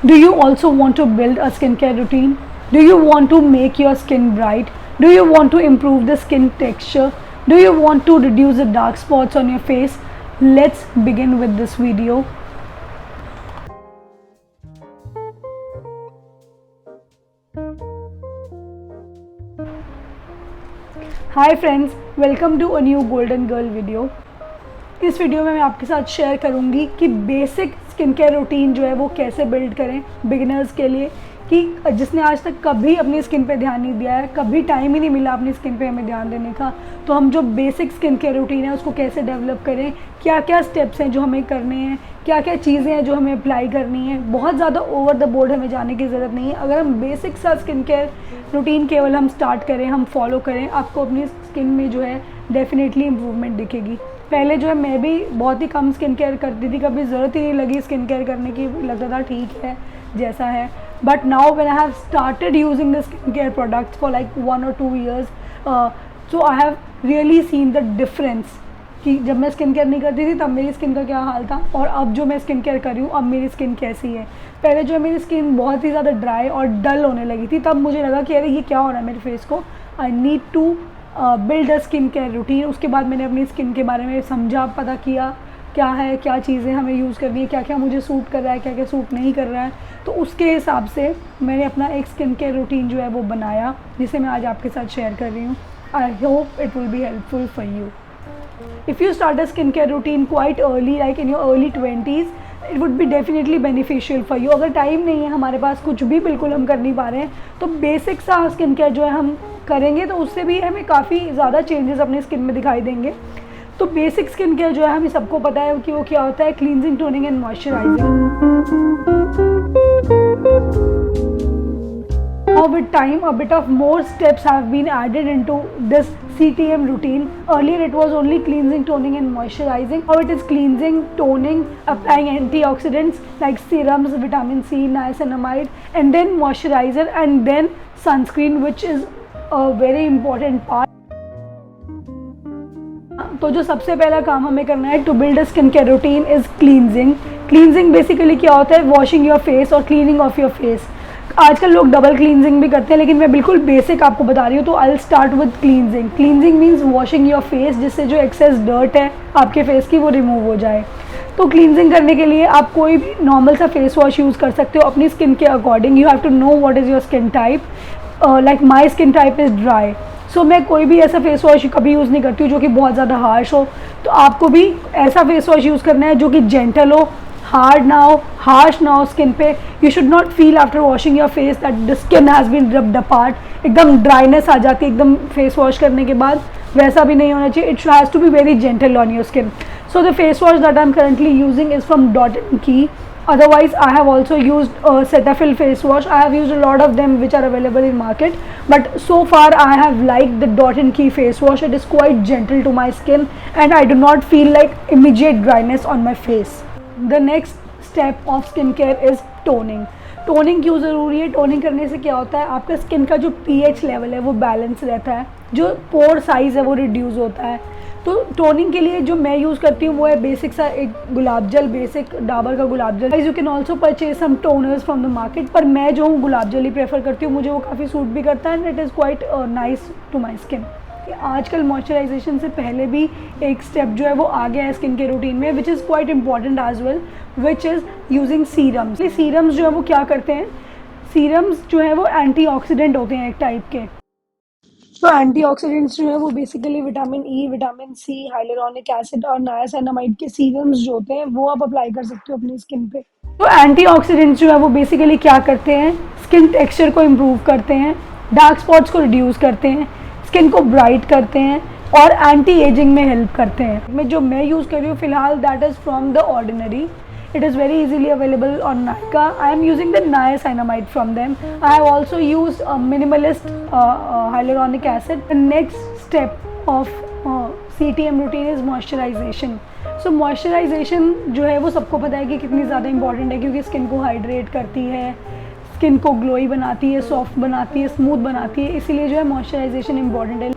Do you also want to build a skincare routine? Do you want to make your skin bright? Do you want to improve the skin texture? Do you want to reduce the dark spots on your face? Let's begin with this video. Hi friends, welcome to a new Golden Girl video. इस video में मैं आपके साथ share करूंगी कि basic skin care routine जो है वो कैसे बिल्ड करें बिगिनर्स के लिए, कि जिसने आज तक कभी अपनी स्किन पे ध्यान नहीं दिया है, कभी टाइम ही नहीं मिला अपनी स्किन पे हमें ध्यान देने का, तो हम जो बेसिक स्किन केयर रूटीन है उसको कैसे डेवलप करें, क्या क्या स्टेप्स हैं जो हमें करने हैं, क्या क्या चीज़ें हैं जो हमें अप्लाई करनी है। बहुत ज़्यादा ओवर द बोर्ड हमें जाने की ज़रूरत नहीं है। अगर हम बेसिक सा स्किन केयर रूटीन केवल हम स्टार्ट करें, हम फॉलो करें, आपको अपनी स्किन में जो है डेफिनेटली इम्प्रूवमेंट दिखेगी। पहले जो है मैं भी बहुत ही कम स्किन केयर करती थी, कभी ज़रूरत ही नहीं लगी स्किन केयर करने की, लगता था ठीक है जैसा है। But now when I have started using the skin care products for like 1 or 2 years, so I have really seen the difference कि जब मैं स्किन केयर नहीं करती थी तब मेरी स्किन का क्या हाल था, और अब जो मैं स्किन केयर कर रही हूँ अब मेरी स्किन कैसी है। पहले जो है मेरी स्किन बहुत ही ज़्यादा ड्राई और डल होने लगी थी, तब मुझे लगा कि अरे ये क्या हो रहा है मेरे फेस को, I need to build a skin care routine. उसके बाद मैंने अपनी स्किन के बारे में समझा, पता किया क्या है, क्या चीज़ें हमें यूज़ करनी है, क्या क्या मुझे सूट कर रहा है, क्या क्या सूट नहीं कर रहा है। तो उसके हिसाब से मैंने अपना एक स्किन केयर रूटीन जो है वो बनाया, जिसे मैं आज आपके साथ शेयर कर रही हूँ। I hope it will be helpful for you. If you start a skincare routine quite early, like in your early 20s, it would be definitely beneficial for you. अगर टाइम नहीं है हमारे पास, कुछ भी बिल्कुल हम कर नहीं पा रहे हैं, तो बेसिक सा स्किन केयर जो है हम करेंगे तो उससे भी हमें काफ़ी ज़्यादा चेंजेस अपनी स्किन में दिखाई देंगे। तो बेसिक स्किन केयर जो है हमें सबको पता है कि वो क्या होता है, cleansing, toning and moisturising. Now with time, a bit of more steps have been added into this CTM routine. Earlier it was only cleansing, toning and moisturizing. Now it is cleansing, toning, applying antioxidants like serums, vitamin C, niacinamide, and then moisturizer, and then sunscreen, which is a very important part. तो जो सबसे पहला काम हमें करना है to build a skin care routine is cleansing. Cleansing basically क्या होता है, वॉशिंग योर फेस और क्लीनिंग ऑफ योर फेस। आजकल लोग डबल क्लींजिंग भी करते हैं, लेकिन मैं बिल्कुल बेसिक आपको बता रही हूँ। तो I will start with cleansing. Cleansing means washing your face, जिससे जो एक्सेस डर्ट है आपके फेस की वो रिमूव हो जाए। तो क्लींजिंग करने के लिए आप कोई भी नॉर्मल सा फेस वॉश यूज़ कर सकते हो अपनी स्किन के according. You have to know what is your skin type. Like my skin type is dry, so मैं कोई भी ऐसा फेस वॉश कभी यूज़ नहीं करती हूँ जो कि बहुत ज़्यादा हार्श हो। तो आपको भी ऐसा फेस वॉश यूज़ करना है जो कि जेंटल हो, हार्ड ना हो, हार्श ना हो स्किन पे। You should not feel after washing your face that the skin has been rubbed apart. एकदम ड्राइनेस आ जाती है एकदम फेस वॉश करने के बाद, वैसा भी नहीं होना चाहिए। It has to be very gentle on your skin. So the face wash that I'm currently using is from Dot & Key. Otherwise, I have also used Cetaphil face wash. I have used a lot of them which are available in market. But so far, I have liked the Dot & Key face wash. It is quite gentle to my skin and I do not feel like immediate dryness on my face. The next step of skincare is toning. Toning क्यों ज़रूरी है? Toning करने से क्या होता है, आपका skin का जो pH लेवल है वो बैलेंस रहता है, जो पोर साइज़ है वो रिड्यूस होता है। तो टोनिंग के लिए जो मैं यूज़ करती हूँ वो है बेसिक सा एक गुलाब जल, बेसिक डाबर का गुलाब जल। You can also purchase some toners from the market, पर मैं जो हूँ गुलाब जल ही प्रेफर करती हूँ, मुझे वो काफ़ी सूट भी करता है and it is quite nice to my skin. आजकल मॉइस्चराइजेशन से पहले भी एक स्टेप जो है वो आ गया है स्किन के रूटीन में, which is quite important as well, which is using serums. Serums जो है वो क्या करते हैं, सीरम्स जो है वो एंटीऑक्सीडेंट होते हैं एक टाइप के। तो एंटीऑक्सीडेंट्स जो है वो basically vitamin E, vitamin C, hyaluronic acid और नायासिनामाइड के सीरम्स जो होते हैं वो आप अप्लाई कर सकते हो अपनी स्किन पे। तो एंटीऑक्सीडेंट्स जो है वो बेसिकली क्या करते हैं, स्किन टेक्सचर को इम्प्रूव करते हैं, डार्क स्पॉट्स को रिड्यूस करते हैं, स्किन को ब्राइट करते हैं और एंटी एजिंग में हेल्प करते हैं। मैं जो मैं यूज़ कर रही हूँ फिलहाल, that is from the ordinary. It is very easily available on Nykaa. I am using the niacinamide from them. I have also used a minimalist hyaluronic acid. The next step of CTM routine is moisturization. So moisturization जो है वो सबको पता है कि कितनी ज़्यादा important है, क्योंकि स्किन को हाइड्रेट करती है, स्किन को ग्लोई बनाती है, सॉफ्ट बनाती है, स्मूथ बनाती है, इसीलिए जो है मॉइस्चराइजेशन इंपॉर्टेंट है।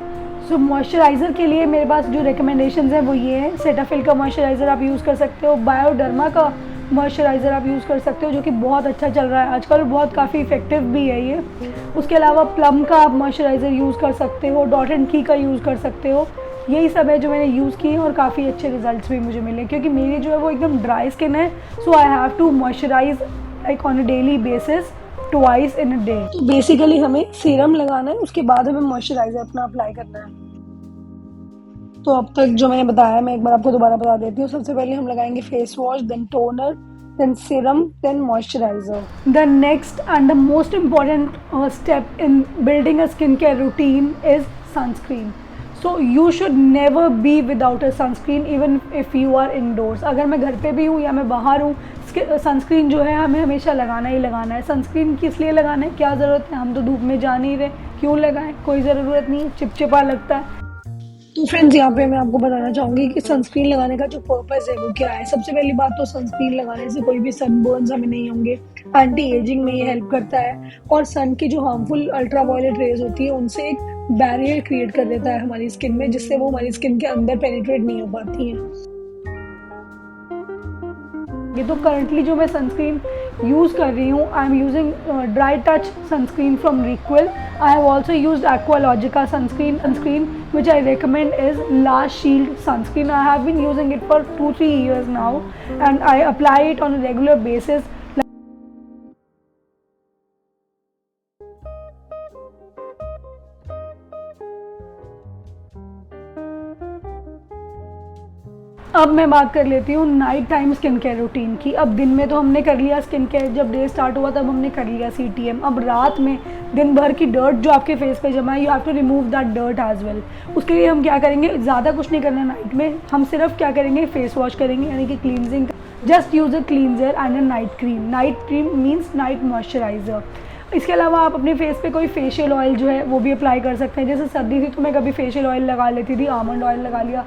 सो मॉइस्चराइज़र के लिए मेरे पास जो रिकमेंडेशंस हैं वो ये है। सेटाफिल का मॉइस्चराइज़र आप यूज़ कर सकते हो, बायोडर्मा का मॉइस्चराइज़र आप यूज़ कर सकते हो, जो कि बहुत अच्छा चल रहा है आजकल, बहुत काफ़ी इफ़ेक्टिव भी है ये। उसके अलावा प्लम का आप मॉइस्चराइज़र यूज़ कर सकते हो, डॉट एंड की का यूज़ कर सकते हो। यही सब है जो मैंने यूज़ किए हैं और काफ़ी अच्छे रिजल्ट्स भी मुझे मिले, क्योंकि मेरी जो है वो एकदम ड्राई स्किन है। So I have to moisturise like on a daily basis, twice in a day. तो बेसिकली हमें सीरम लगाना है, उसके बाद हमें मॉइस्चराइज़र अपना अप्लाई करना है। तो अब तक जो मैंने बताया मैं एक बार आपको दोबारा बता देती हूँ। सबसे पहले हम लगाएंगे face wash, then toner, then serum, then moisturizer. The next and the most important step in building a skincare routine is sunscreen. So you should never be without a sunscreen even if you are indoors. अगर मैं घर पे भी हूँ या मैं बाहर हूँ, सनस्क्रीन जो है हमें हमेशा लगाना ही लगाना है। सनस्क्रीन किस लिए लगाना है, क्या ज़रूरत है, हम तो धूप में जा नहीं रहे, क्यों लगाएं, कोई ज़रूरत नहीं है, चिपचिपा लगता है। तो फ्रेंड्स यहाँ पे मैं आपको बताना चाहूँगी कि सनस्क्रीन लगाने का जो पर्पस है वो क्या है। सबसे पहली बात तो सनस्क्रीन लगाने से कोई भी सनबर्न्स हमें नहीं होंगे, एंटी एजिंग में ये हेल्प करता है, और सन की जो हार्मफुल अल्ट्रावायलेट रेज होती है उनसे एक बैरियर क्रिएट कर देता है हमारी स्किन में, जिससे वो हमारी स्किन के अंदर पेनिट्रेट नहीं हो पाती हैं। ये तो करंटली जो मैं सनस्क्रीन यूज़ कर रही हूँ, I am using dry touch sunscreen from Re'equil. I have also used Aqualogica sunscreen which I recommend is La Shield sunscreen. I have been using it for 2-3 years now and I apply it on a regular basis. अब मैं बात कर लेती हूँ night time skin care routine की। अब दिन में तो हमने कर लिया स्किन केयर, जब डे स्टार्ट हुआ तब हमने कर लिया CTM। अब रात में दिन भर की डर्ट जो आपके फेस पे जमा है, you have to remove that dirt as well. उसके लिए हम क्या करेंगे, ज़्यादा कुछ नहीं करना नाइट में, हम सिर्फ क्या करेंगे, फेस वॉश करेंगे, यानी कि cleansing. Just use a cleanser and a night cream. Night cream means night moisturiser. इसके अलावा आप अपने फेस पे कोई फेशियल ऑयल जो है वो भी अप्लाई कर सकते हैं। जैसे सर्दी थी तो मैं कभी फेशियल ऑयल लगा लेती थी, आमंड ऑयल लगा लिया।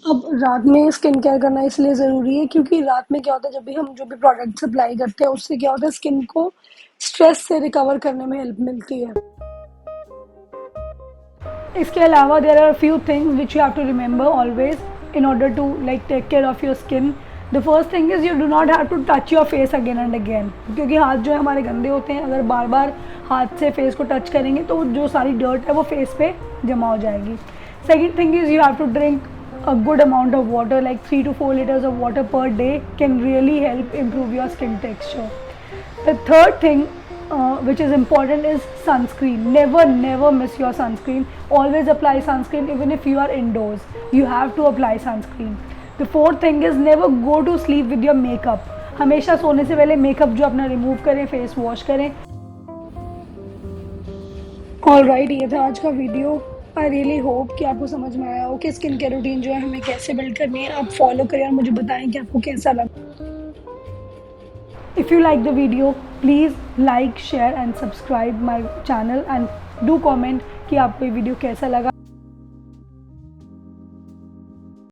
अब रात में स्किन केयर करना इसलिए ज़रूरी है क्योंकि रात में क्या होता है, जब भी हम जो भी प्रोडक्ट्स अप्लाई करते हैं उससे क्या होता है, स्किन को स्ट्रेस से रिकवर करने में हेल्प मिलती है। इसके अलावा there are few things which you have to remember always in order to like take care of your skin. The first thing is you do not have to touch your face again and again, क्योंकि हाथ जो है हमारे गंदे होते हैं। अगर बार बार हाथ से फेस को टच करेंगे तो जो सारी डर्ट है वो फेस पे जमा हो जाएगी। Second thing is you have to drink a good amount of water, like 3 to 4 liters of water per day can really help improve your skin texture. The third thing which is important is sunscreen. Never miss your sunscreen. Always apply sunscreen even if you are indoors. You have to apply sunscreen. The fourth thing is never go to sleep with your makeup. हमेशा सोने से पहले makeup जो अपना remove करें, face wash करें। Alright, ये था आज का वीडियो। आई रियली होप कि आपको समझ में आया हो कि स्किन केयर रूटीन जो है हमें कैसे बिल्ड करनी है। आप फॉलो करें और मुझे बताएं कि आपको कैसा लगा। If you like the video please like, share and subscribe my channel and do comment कि आपको ये वीडियो कैसा लगा।